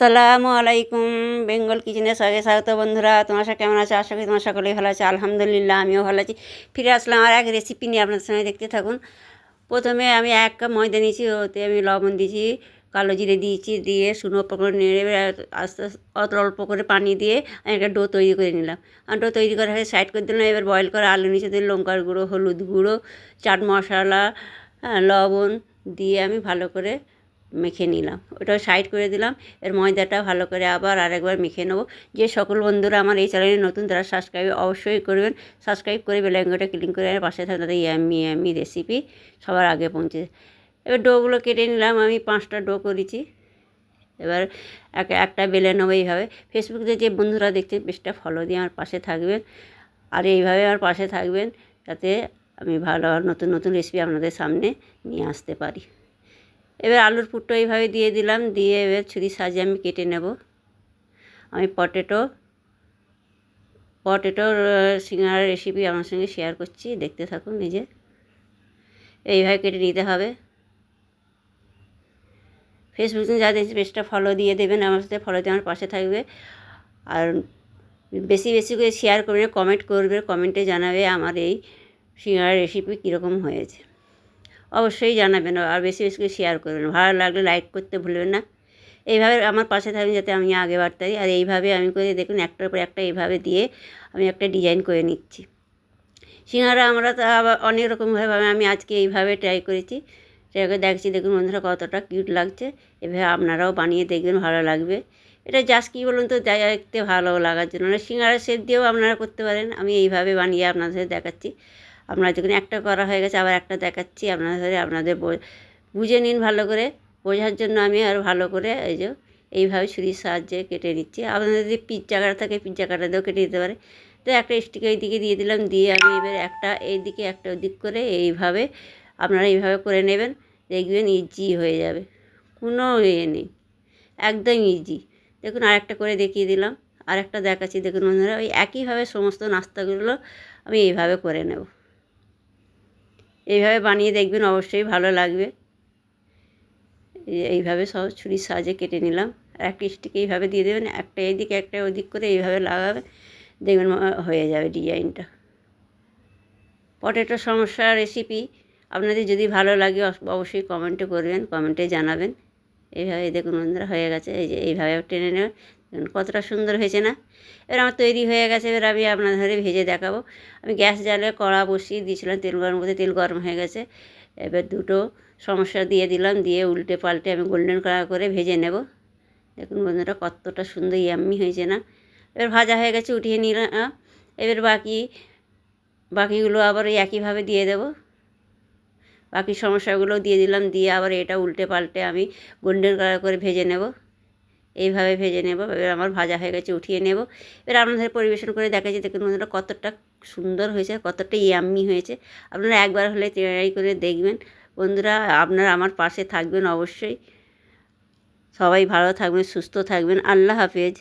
আসসালামু আলাইকুম। বেঙ্গল কিচেনে সবাইকে স্বাগত। বন্ধুরা, তোমার সাথে কেমন আছে? আশা করি তোমার সকলেই ভালো আছে। আলহামদুলিল্লাহ, আমিও ভালো আছি। ফিরে আসলাম আর এক রেসিপি নিয়ে, আপনাদের সঙ্গে দেখতে থাকুন। প্রথমে আমি 1 কাপ ময়দা নিয়েছি, ওতে আমি লবণ দিয়েছি, কালো জিরে দিয়েছি, দিয়ে শুকনো উপকরণ নেড়ে আস্তে আস্তে অল্প করে পানি দিয়ে আমি একটা ডো তৈরি করে নিলাম। আর ডো তৈরি করা হয়ে সাইড করে দিলাম। এবার বয়েল করা আলু নিচে দিয়ে লঙ্কার গুঁড়ো, হলুদ গুঁড়ো, চাট মশলা, লবণ দিয়ে আমি ভালো করে মেখে নিলাম। ওটাও সাইড করে দিলাম। এর ময়দাটা ভালো করে আবার আরেকবার মেখে নেব। যে সকল বন্ধুরা আমার এই চ্যানেলে নতুন, তারা সাবস্ক্রাইব অবশ্যই করবেন। সাবস্ক্রাইব করে বেল আইকনটা ক্লিক করে পাশে থাকলে তাদের ইয়াম্মি রেসিপি সবার আগে পৌঁছে। এবার ডোগুলো কেটে নিলাম। আমি 5টা ডো করেছি। এবার একটা বেলে নেবো এইভাবে। ফেসবুকে যে বন্ধুরা দেখছেন, পেজটা ফলো দিয়ে আমার পাশে থাকবেন। আর এইভাবে আমার পাশে থাকবেন, যাতে আমি ভালো নতুন নতুন রেসিপি আপনাদের সামনে নিয়ে আসতে পারি। এবার আলুর পুরটা এইভাবে দিয়ে দিলাম। দিয়ে এবার ছুরির সাহায্যে আমি কেটে নেব। আমি পটেটোর সিঙ্গাড়ার রেসিপি আমার সঙ্গে শেয়ার করছি, দেখতে থাকুন নিজে। এইভাবে কেটে নিতে হবে। ফেসবুকে যা দেখছি পেজটা ফলো দিয়ে দেবেন, আমার সাথে ফলো দিয়ে আমার পাশে থাকবে। আর বেশি বেশি করে শেয়ার করবে, কমেন্ট করবে, কমেন্টে জানাবে আমার এই সিঙ্গাড়ার রেসিপি কীরকম হয়েছে। অবশ্যই জানাবেন, আর বেশি বেশি করে শেয়ার করবেন। ভালো লাগলে লাইক করতে ভুলবেন না। এইভাবে আমার পাশে থাকবেন, যাতে আমি আগে বাড়তে পারি। আর এইভাবে আমি করে দেখুন, একটার পর একটা এইভাবে দিয়ে আমি একটা ডিজাইন করে নিচ্ছি। সিঙ্গাড়া আমরা তো আবার অনেক রকমভাবে, আমি আজকে এইভাবে ট্রাই করেছি। ট্রাই করে দেখছি, দেখুন বন্ধুরা কতটা কিউট লাগছে। এভাবে আপনারাও বানিয়ে দেখবেন, ভালো লাগবে। এটা জাস্ট কী বলুন তো, দেখতে ভালো লাগার জন্য। সিঙ্গাড়া শেপ দিয়েও আপনারা করতে পারেন। আমি এইভাবে বানিয়ে আপনাদের দেখাচ্ছি। আপনারা যখন একটা করা হয়ে গেছে, আবার একটা দেখাচ্ছি আপনাদের বুঝে নিন ভালো করে। বোঝার জন্য আমি আর ভালো করে এই যে এইভাবে ছুরির সাহায্যে কেটে নিচ্ছি। আপনাদের যদি পিৎজা কাটা থাকে, পিৎজা কাটা দিয়েও কেটে দিতে পারে। তো একটা স্টিক এই দিকে দিয়ে দিলাম। দিয়ে আমি এবার একটা এইদিকে একটা ওদিক করে এইভাবে আপনারা এইভাবে করে নেবেন। দেখবেন ইজি হয়ে যাবে, কোনো ইয়ে নেই, একদম ইজি। দেখুন আরেকটা করে দেখিয়ে দিলাম, আরেকটা দেখাচ্ছি। দেখুন বন্ধুরা, ওই একইভাবে সমস্ত নাস্তাগুলো আমি এইভাবে করে নেব। এইভাবে বানিয়ে দেখবেন, অবশ্যই ভালো লাগবে। এইভাবে সব ছুরির সাহায্যে কেটে নিলাম। আর একটা স্টিক এইভাবে দিয়ে দেবেন, একটা এইদিকে একটা ওদিক করে এইভাবে লাগাবে, দেখবেন হয়ে যাবে ডিজাইনটা। পটেটো সমস্যা রেসিপি আপনাদের যদি ভালো লাগে অবশ্যই কমেন্টে করবেন, কমেন্টে জানাবেন। এইভাবে দেখুন বন্ধুরা হয়ে গেছে। এই যে এইভাবে টেনে নেবেন, কতটা সুন্দর হয়েছে না? এবার আমার তৈরি হয়ে গেছে। এবার আমি আপনাদের ভেজে দেখাবো। আমি গ্যাস জ্বালে কড়া বসিয়ে দিয়েছিলাম, তেল গরম করতে। তেল গরম হয়ে গেছে। এবার দুটো সমস্যা দিয়ে দিলাম, দিয়ে উল্টে পাল্টে আমি গোল্ডেন কালার করে ভেজে নেব। দেখুন বন্ধুরা কতটা সুন্দর ইয়াম্মি হয়েছে না? এবার ভাজা হয়ে গেছে, উঠিয়ে নিলাম। এবার বাকিগুলো আবার ওই একইভাবে দিয়ে দেব। বাকি সমস্যাগুলো দিয়ে দিলাম, দিয়ে আবার এটা উল্টে পাল্টে আমি গোল্ডেন কালার করে ভেজে নেব। এইভাবে ভেজে নেব। এবার আমার ভাজা হয়ে গেছে, উঠিয়ে নেব। এবার আপনাদের পরিবেশন করে দেখাচ্ছি। দেখুন বন্ধুরা কতটা সুন্দর হয়েছে, কতটা ইয়াম্মি হয়েছে। আপনারা একবার হলে ট্রাই করে দেখবেন। বন্ধুরা, আপনারা আমার পাশে থাকবেন অবশ্যই। সবাই ভালো থাকবেন, সুস্থ থাকবেন। আল্লাহ হাফেজ।